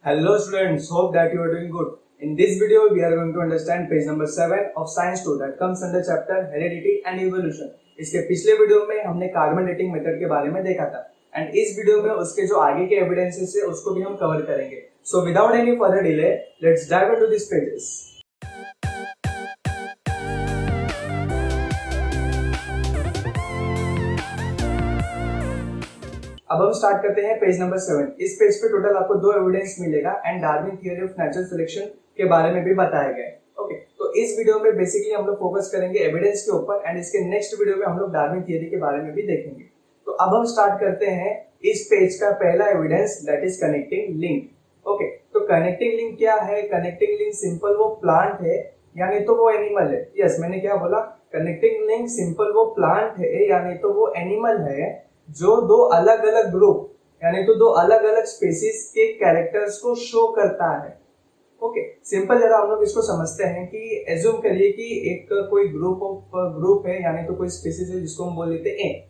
Hello students, hope that you are doing good. In this video, we are going to understand page number 7 of Science 2 that comes under chapter Heredity and Evolution. इसके पिछले video में हमने carbon dating method के बारे में देखा था and इस वीडियो में उसके जो आगे के एविडेंसेस है उसको भी हम कवर करेंगे. So without any further delay, let's dive into this pages. अब हम स्टार्ट करते हैं पेज नंबर 7. इस पेज पे टोटल आपको दो एविडेंस मिलेगा and Darwin theory of natural selection के बारे में भी बताया गया है. ओके, तो इस वीडियो में बेसिकली हम लोग फोकस करेंगे एविडेंस के ऊपर एंड इसके नेक्स्ट वीडियो में हम लोग डार्विन थ्योरी के बारे में भी देखेंगे. तो अब हम स्टार्ट करते हैं इस पेज का पहला evidence, that is connecting link. Okay, तो कनेक्टिंग लिंक क्या है? कनेक्टिंग लिंक सिंपल वो प्लांट है या नहीं तो वो एनिमल है. यस, मैंने क्या बोला? कनेक्टिंग लिंक सिंपल वो प्लांट है या नहीं तो वो एनिमल है जो दो अलग अलग ग्रुप यानी तो दो अलग अलग स्पीसीज के कैरेक्टर्स को शो करता है. ओके, सिंपल जरा हम लोग इसको समझते हैं कि एज्यूम करिए कि एक कोई ग्रुप है यानी तो कोई स्पीसीज है जिसको हम बोल देते हैं ए.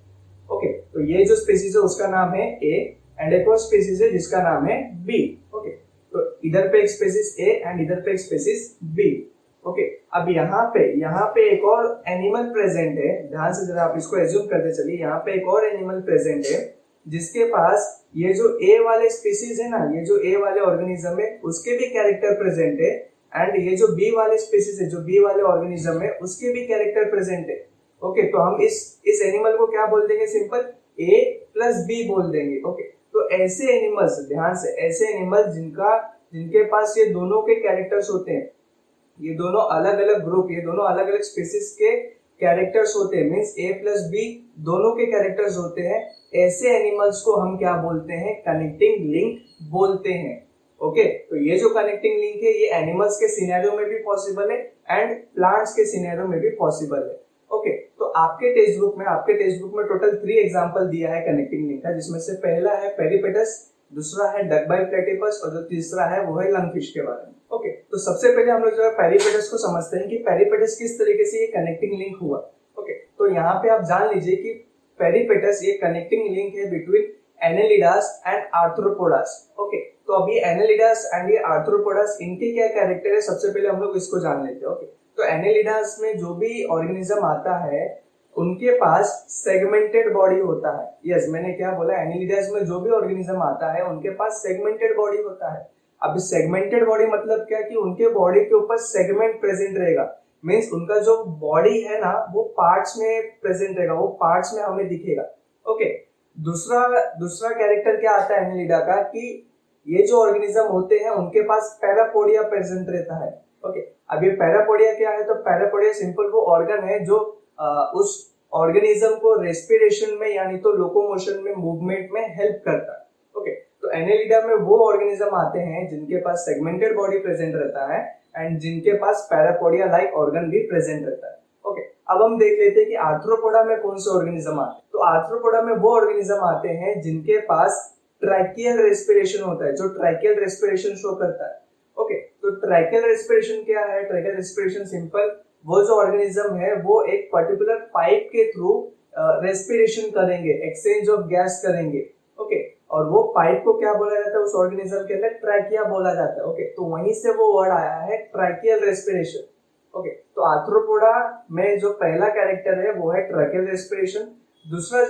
ओके, तो ये जो स्पीसीज है उसका नाम है ए एंड एक और स्पीसीज है जिसका नाम है बी. ओके, तो इधर पे एक स्पीसीज ए एंड इधर पे एक स्पीसीज बी. ओके, अब यहाँ पे एक और एनिमल प्रेजेंट है. ध्यान से जरा आप इसको एज्यूम करते चलिए. यहाँ पे एक और एनिमल प्रेजेंट है जिसके पास ये जो ए वाले स्पीसीज है ना, ये जो ए वाले ऑर्गेनिज्म है उसके भी कैरेक्टर प्रेजेंट है एंड ये जो बी वाले स्पीसीज है, जो बी वाले ऑर्गेनिज्म है उसके भी कैरेक्टर प्रेजेंट है. ओके, तो हम इस एनिमल को क्या बोल देंगे? सिंपल ए प्लस बी बोल देंगे. ओके, तो ऐसे एनिमल्स, ध्यान से, ऐसे एनिमल जिनके पास ये दोनों के कैरेक्टर्स होते हैं, ये दोनों अलग अलग ग्रुप, ये दोनों अलग अलग स्पीसीज के कैरेक्टर्स होते हैं, मींस ए प्लस बी दोनों के कैरेक्टर्स होते हैं, ऐसे एनिमल्स को हम क्या बोलते हैं? कनेक्टिंग लिंक बोलते हैं. ओके, तो ये जो कनेक्टिंग लिंक है ये एनिमल्स के सिनेरियो में भी पॉसिबल है एंड प्लांट्स के सिनेरियो में भी पॉसिबल है. ओके, तो आपके टेक्स्ट बुक में टोटल 3 एग्जांपल दिया है कनेक्टिंग लिंक का, जिसमें से पहला है पेरिपेटस, दूसरा है डकबाइल प्लेटिपस और जो तीसरा है वो है लंगफिश के बारे में. ओके, तो सबसे पहले हम लोग जो है पेरिपेटस को समझते हैं कि पेरिपेटस किस तरीके से ये कनेक्टिंग लिंक हुआ. ओके, तो यहाँ पे आप जान लीजिए कि पेरिपेटस ये कनेक्टिंग लिंक है बिटवीन एनेलिडास एंड आर्थ्रोपोडास. ओके, तो अभी एनेलिडास एंड ये आर्थ्रोपोडास, इनके क्या कैरेक्टर है सबसे पहले हम लोग इसको जान लेते हैं. ओके, तो एनेलिडास में जो भी ऑर्गेनिज्म आता है उनके पास सेगमेंटेड बॉडी होता है. यस, मैंने क्या बोला? एनेलिडास में जो भी ऑर्गेनिज्म आता है उनके पास सेगमेंटेड बॉडी होता है. अब सेगमेंटेड बॉडी मतलब क्या कि उनके बॉडी के ऊपर सेगमेंट प्रेजेंट रहेगा, मींस उनका जो बॉडी है ना वो पार्ट्स में प्रेजेंट रहेगा, वो पार्ट्स में हमें दिखेगा. ओके, दूसरा कैरेक्टर क्या आता है एनेलिडा का कि ये जो ऑर्गेनिज्म होते हैं उनके पास पैरापोडिया प्रेजेंट रहता है. ओके, अब ये पैरापोडिया क्या है? तो पैरापोडिया सिंपल वो ऑर्गन है जो उस ऑर्गेनिज्म को रेस्पिरेशन में यानी तो लोकोमोशन में, मूवमेंट में हेल्प करता है. ओके, तो एनेलिडा में वो ऑर्गेनिज्म आते हैं जिनके पास सेगमेंटेड बॉडी प्रेजेंट रहता है एंड जिनके पास पैरापोडिया लाइक ऑर्गन भी प्रेजेंट रहता है. ओके, अब हम देख लेते हैं कि आर्थ्रोपोडा में कौन से ऑर्गेनिज्म आते हैं. तो आर्थ्रोपोडा में वो ऑर्गेनिज्म आते हैं जिनके पास ट्रैकियल रेस्पिरेशन होता है, जो ट्रैकियल रेस्पिरेशन शो करता है. ओके, तो ट्रैकियल रेस्पिरेशन क्या है? ट्रैकियल रेस्पिरेशन सिंपल वो जो ऑर्गेनिज्म है वो एक पर्टिकुलर पाइप के थ्रू रेस्पिरेशन करेंगे, एक्सचेंज ऑफ गैस करेंगे. ओके, और वो पाइप को क्या बोला जाता है उस ऑर्गेनिज्म के अंदर? ट्रैकिया बोला जाता है. ओके, तो वहीं से वो वर्ड आया है ट्रैकियल रेस्पिरेशन. ओके, तो आर्थ्रोपोडा में जो पहला कैरेक्टर है वो है ट्रैकियल रेस्पिरेशन. दूसरा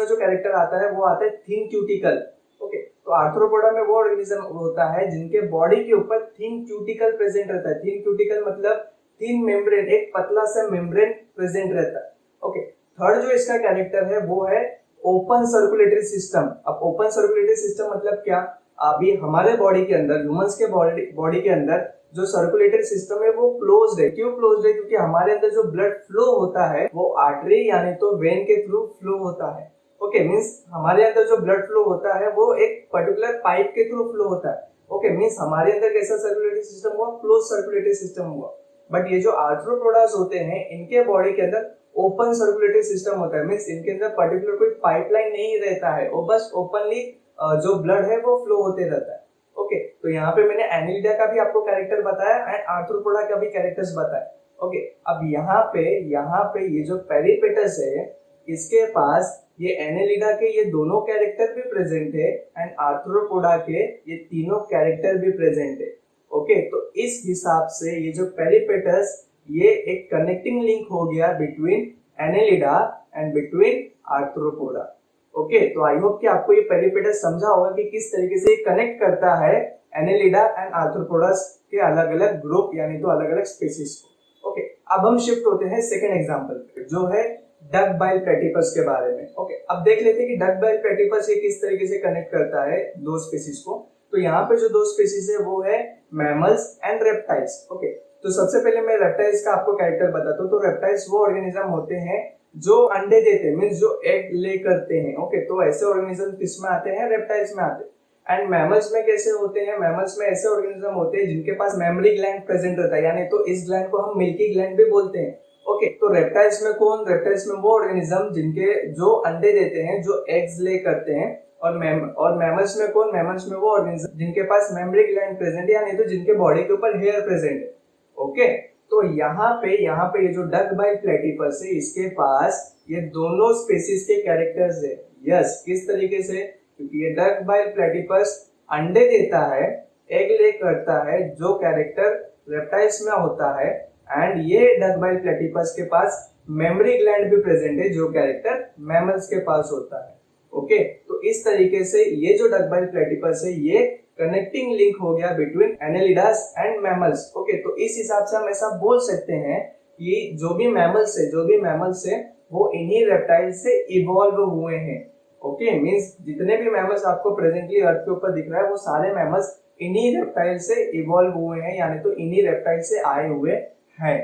जो कैरेक्टर आता है वो आता है थिन क्यूटिकल. ओके, तो आर्थ्रोपोडा में वो ऑर्गेनिज्म होता है जिनके बॉडी के ऊपर थिन क्यूटिकल प्रेजेंट रहता है. थिन क्यूटिकल मतलब थिन मेम्ब्रेन, एक पतला सा मेम्ब्रेन प्रेजेंट रहता है. ओके, थर्ड जो इसका कैरेक्टर है वो है ओपन सर्कुलेटरी सिस्टम. अब ओपन सर्कुलेटरी सिस्टम मतलब क्या? अभी हमारे बॉडी के अंदर, ह्यूमंस के बॉडी के अंदर जो सर्कुलेटरी सिस्टम है वो क्लोज्ड है. क्यों क्लोज्ड है? क्योंकि हमारे अंदर जो ब्लड फ्लो होता है वो आर्टरी यानी तो वेन के थ्रू फ्लो होता है. ओके, मींस हमारे अंदर जो ब्लड फ्लो होता है वो एक पर्टिकुलर पाइप के थ्रू फ्लो होता है. ओके, मींस हमारे अंदर कैसा सर्कुलेटरी सिस्टम हुआ? क्लोज सर्कुलेटरी सिस्टम हुआ. बट ये जो आर्थ्रोपोडास होते हैं इनके बॉडी के अंदर ओपन सर्कुलेटरी सिस्टम होता है, मींस इनके अंदर पर्टिकुलर कोई पाइपलाइन नहीं रहता है, वो बस ओपनली जो ब्लड है वो फ्लो होते रहता है. ओके, तो यहाँ पे मैंने एनेलिडा का भी आपको कैरेक्टर बताया एंड आर्थ्रोपोडा का भी कैरेक्टर्स बताया. ओके, अब यहाँ पे ये जो पेरिपेटस है इसके पास ये एनेलिडा के ये दोनों कैरेक्टर भी प्रेजेंट है एंड आर्थ्रोपोडा के ये तीनों कैरेक्टर भी प्रेजेंट है। ओके, तो इस हिसाब से ये जो पेरिपेटस ये एक कनेक्टिंग लिंक हो गया between Annelida and between arthropoda. Okay, तो आई होप कि आपको ये पेरिपेटस समझा होगा कि किस तरीके से ये कनेक्ट करता है एनेलिडा एंड आर्थ्रोपोडास के अलग अलग ग्रुप यानी तो अलग अलग स्पीसीज को। ओके, अब हम शिफ्ट होते हैं सेकेंड एग्जाम्पल पे जो है डक बाइल प्लेटिपस के बारे में। ओके, अब देख लेते हैं कि डक बाइल प्लेटिपस ये किस तरीके से कनेक्ट करता है दो स्पीसीज को। तो यहाँ पे जो दो स्पीसीज है वो है मैमल्स एंड रेप्टाइल्स। ओके, तो सबसे पहले मैं रेप्टाइल्स का आपको कैरेक्टर बताता हूँ। तो रेप्टाइल्स वो ऑर्गेनिज्म होते हैं जो अंडे देते हैं, मींस जो एग ले करते हैं। ओके, तो ऐसे ऑर्गेनिज्म किसमें आते हैं? रेप्टाइल्स में आते हैं। एंड मैमल्स में कैसे होते हैं? मैमल्स में ऐसे ऑर्गेनिज्म होते हैं जिनके पास मेमोरी ग्लैंड प्रेजेंट रहता है, यानी तो इस ग्लैंड को हम मिल्की ग्लैंड भी बोलते हैं। ओके, तो रेप्टाइल्स में कौन? रेप्टाइल्स में वो ऑर्गेनिज्म जिनके जो अंडे देते हैं, जो एग्स ले करते हैं। और मैमल्स में कौन? मैमल्स में वो ऑर्गेनिज्म जिनके पास मेमोरी ग्लैंड प्रेजेंट है, यानी तो जिनके बॉडी के ऊपर हेयर प्रेजेंट है। ओके, तो यहाँ पे ये जो डक बाइल प्लेटिपस है इसके पास ये दोनों स्पीसीज के कैरेक्टर्स है। यस, किस तरीके से? क्योंकि ये डक बाइल प्लेटिपस अंडे देता है, एग ले करता है, जो कैरेक्टर रेप्टाइल्स में होता है। एंड ये डक बाइल प्लेटिपस के पास मेमोरी ग्लैंड भी प्रेजेंट है, जो कैरेक्टर मैमल्स के पास होता है। ओके, तो इस तरीके से ये जो डक बाइल प्लेटिपस है ये कनेक्टिंग लिंक हो गया between annelidas and mammals. Okay, तो इस हिसाब से हम ऐसा बोल सकते हैं कि जो भी मैमल्स है वो इन्हीं रेप्टाइल से इवॉल्व हुए हैं। ओके, मींस जितने भी मैमल्स आपको प्रेजेंटली अर्थ के ऊपर दिख रहा है वो सारे मैमल्स इन्हीं रेप्टाइल से इवॉल्व हुए हैं, यानी तो इन्हीं रेप्टाइल से आए हुए हैं।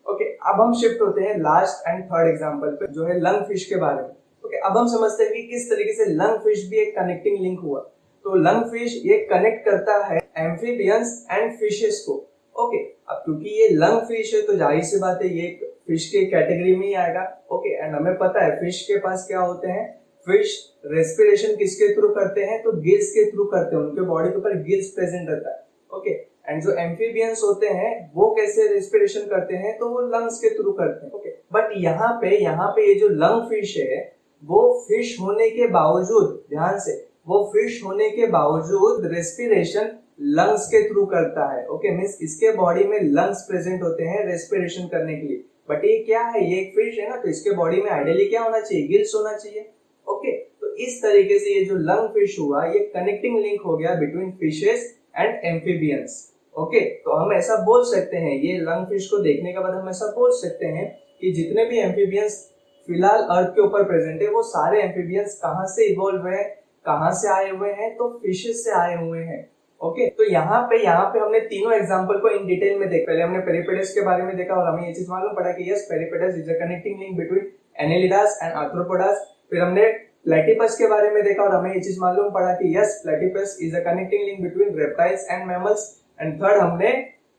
ओके, अब हम शिफ्ट होते हैं लास्ट एंड थर्ड एग्जांपल पे जो है लंग फिश के बारे में। ओके, अब हम समझते हैं कि किस तरीके से लंग फिश भी एक कनेक्टिंग लिंक हुआ। तो लंग फिश ये कनेक्ट करता है एम्फीबियंस एंड फिशेस को। ओके, अब क्योंकि ये लंग फिश है तो जाहिर सी बात है ये फिश के कैटेगरी में ही आएगा। ओके, एंड हमें पता है फिश के पास क्या होते हैं? फिश रेस्पिरेशन किसके थ्रू करते हैं? तो गिल्स के थ्रू करते हैं, उनके बॉडी के ऊपर गिल्स प्रेजेंट रहता है। ओके, एंड जो एम्फीबियंस होते हैं वो कैसे रेस्पिरेशन करते हैं? तो वो लंग्स के थ्रू करते हैं। ओके, बट यहाँ पे ये जो लंग फिश है वो फिश होने के बावजूद, ध्यान से, वो फिश होने के बावजूद रेस्पिरेशन लंग्स के थ्रू करता है। ओके, मींस इसके बॉडी में लंग्स प्रेजेंट होते हैं रेस्पिरेशन करने के लिए। बट ये क्या है? ये एक फिश है ना, तो इसके बॉडी में आइडियली क्या होना चाहिए? गिल्स होना चाहिए। ओके, तो इस तरीके से ये जो लंग फिश हुआ ये कनेक्टिंग लिंक हो गया between fishes and amphibians. Okay, तो हम ऐसा बोल सकते हैं, ये लंग फिश को देखने के बाद हम ऐसा बोल सकते हैं कि जितने भी एम्फीबियंस फिलहाल अर्थ के ऊपर प्रेजेंट है वो सारे एम्फीबियंस कहाँ से इवॉल्व हुए हैं, कहाँ से आए हुए हैं? तो फिशेस से आए हुए हैं। ओके, तो यहाँ पे हमने तीनों एग्जांपल को इन डिटेल में देखा। पहले हमने पेरिपेटस के बारे में देखा और हमें ये चीज मालूम पड़ा कि yes, peripatus is a connecting link between annelidas and arthropodas. फिर हमने प्लेटिपस के बारे में देखा और हमें ये चीज मालूम पड़ा कि yes, platypus is a connecting link between reptiles and mammals. And third हमने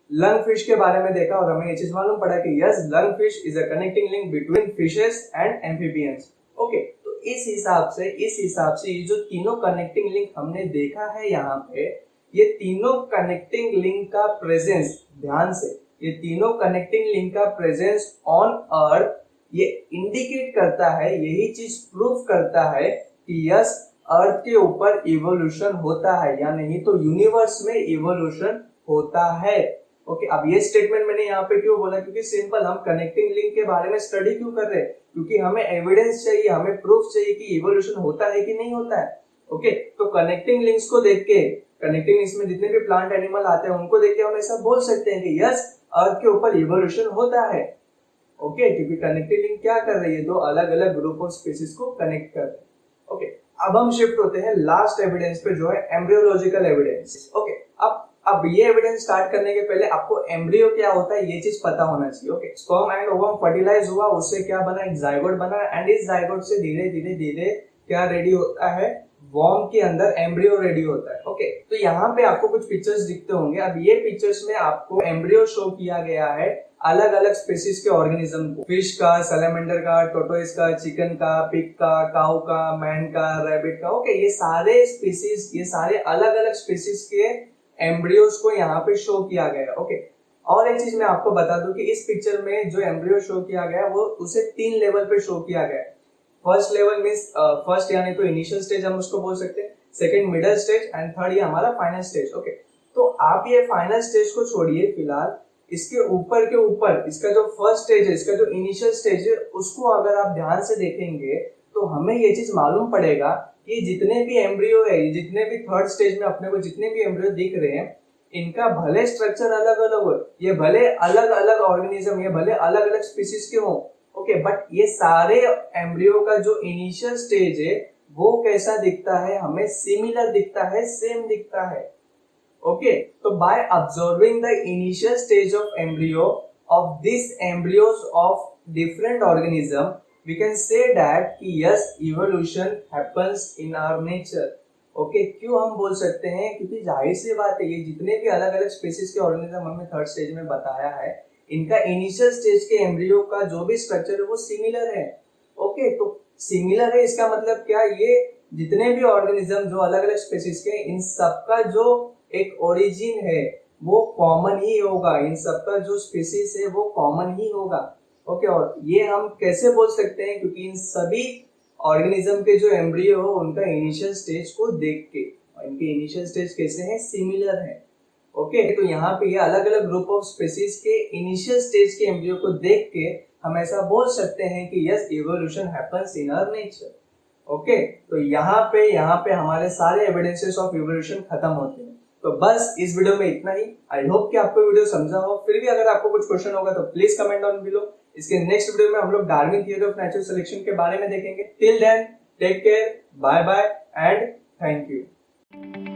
लंग फिश के बारे में देखा और हमें ये चीज मालूम पड़ा कि yes, lung fish is a connecting link between fishes and amphibians. Okay, तो इस हिसाब से ये जो तीनों कनेक्टिंग लिंक हमने देखा है यहाँ पे, ये तीनों कनेक्टिंग लिंक का प्रेजेंस, ध्यान से, ये तीनों कनेक्टिंग लिंक का प्रेजेंस ऑन अर्थ ये इंडिकेट करता है, यही चीज प्रूफ करता है कि यस, अर्थ के ऊपर इवोल्यूशन होता है, या नहीं तो यूनिवर्स में इवोल्यूशन होता है। ओके, अब ये स्टेटमेंट मैंने यहाँ पे क्यों बोला? क्योंकि सिंपल, हम कनेक्टिंग लिंक के बारे में स्टडी क्यों कर रहे हैं? क्योंकि हमें एविडेंस चाहिए, हमें प्रूफ चाहिए कि इवोल्यूशन होता है कि नहीं होता है। ओके, तो कनेक्टिंग लिंक्स को देख के, कनेक्टिंग लिंक्स में जितने भी प्लांट एनिमल आते हैं उनको देख के हम ऐसा बोल सकते हैं कि यस, अर्थ के ऊपर इवोल्यूशन होता है। ओके, क्योंकि कनेक्टिंग लिंक क्या कर रही है? दो अलग अलग ग्रुप ऑफ स्पीसीज को कनेक्ट कर रहे हैं। ओके, अब हम शिफ्ट होते हैं लास्ट एविडेंस पे जो है एम्ब्रियोलॉजिकल एविडेंस। ओके, अब ये एविडेंस स्टार्ट करने के पहले आपको एम्ब्रियो क्या होता है ये चीज पता होना चाहिए। Okay, sperm and ovum fertilise हुआ, उससे क्या बना? एक जाइगोट बना, एंड इस जाइगोट से धीरे धीरे क्या रेडी होता है? वॉर्म के अंदर एम्ब्रियो रेडी होता है। ओके, तो यहाँ पे आपको कुछ पिक्चर्स दिखते होंगे। अब ये पिक्चर्स में आपको एम्ब्रियो शो किया गया है अलग अलग स्पीसीज के ऑर्गेनिज्म को, फिश का, सैलमेंडर का, टोटोइस का, चिकन का, पिग का, काऊ का, मैन का, रैबिट का। ओके, ये सारे स्पीसीज, ये सारे अलग अलग स्पीसीज के एम्ब्रियोज को यहाँ पे शो किया गया। ओके, और एक चीज मैं आपको बता दूं कि इस पिक्चर में जो एम्ब्रियो शो किया गया वो उसे 3 लेवल पे शो किया गया। फर्स्ट लेवल मीन्स फर्स्ट यानी तो इनिशियल स्टेज हम उसको बोल सकते हैं, second middle stage and third ये हमारा फाइनल स्टेज। ओके, तो आप ये फाइनल स्टेज को छोड़िए फिलहाल, इसके ऊपर के ऊपर इसका जो फर्स्ट स्टेज है, इसका जो इनिशियल स्टेज है, उसको अगर आप ध्यान से देखेंगे तो हमें ये चीज मालूम पड़ेगा कि जितने भी एम्ब्रियो है, जितने भी थर्ड स्टेज में अपने को जितने भी एम्ब्रियो दिख रहे हैं, इनका भले स्ट्रक्चर अलग अलग हो, ये भले अलग अलग ऑर्गेनिज्म, ये भले अलग अलग स्पीसीज के हो, ओके, बट ये सारे एम्ब्रियो का जो इनिशियल स्टेज है वो कैसा दिखता है, हमें सिमिलर दिखता है, सेम दिखता है। ओके, तो by observing the initial stage of embryo of this embryos of different organism, we can say that कि yes, evolution happens in our nature। Okay, क्यों हम बोल सकते हैं, क्योंकि जाहिर सी बात है ये जितने भी अलग अलग स्पीसीज के ऑर्गेनिज्म हमने थर्ड स्टेज में बताया है, इनका इनिशियल स्टेज के एम्ब्रियो का जो भी स्ट्रक्चर है वो सिमिलर है। ओके, तो सिमिलर है इसका मतलब क्या, ये जितने भी ऑर्गेनिज्म जो अलग अलग स्पीसीज के, इन सबका जो एक ओरिजिन है वो कॉमन ही होगा, इन सबका जो स्पीसीज है वो कॉमन ही होगा। ओके, और ये हम कैसे बोल सकते हैं, क्योंकि इन सभी ऑर्गेनिज्म के जो एम्ब्रियो हो उनका इनिशियल स्टेज को देख के, इनके इनिशियल स्टेज कैसे हैं, सिमिलर है। ओके, तो यहाँ पे ये अलग अलग ग्रुप ऑफ स्पीसीज के इनिशियल स्टेज के एम्ब्रियो को देख के हम ऐसा बोल सकते हैं कि yes, evolution happens in our nature. Okay, तो यहाँ पे हमारे सारे एविडेंसेस ऑफ इवोल्यूशन खत्म होते हैं। तो बस इस वीडियो में इतना ही। आई होप कि आपको वीडियो समझा हो। फिर भी अगर आपको कुछ क्वेश्चन होगा तो प्लीज कमेंट डाउन बिलो। इसके नेक्स्ट वीडियो में हम लोग Darwin theory of natural selection के बारे में देखेंगे। Till then take care, bye bye and thank you.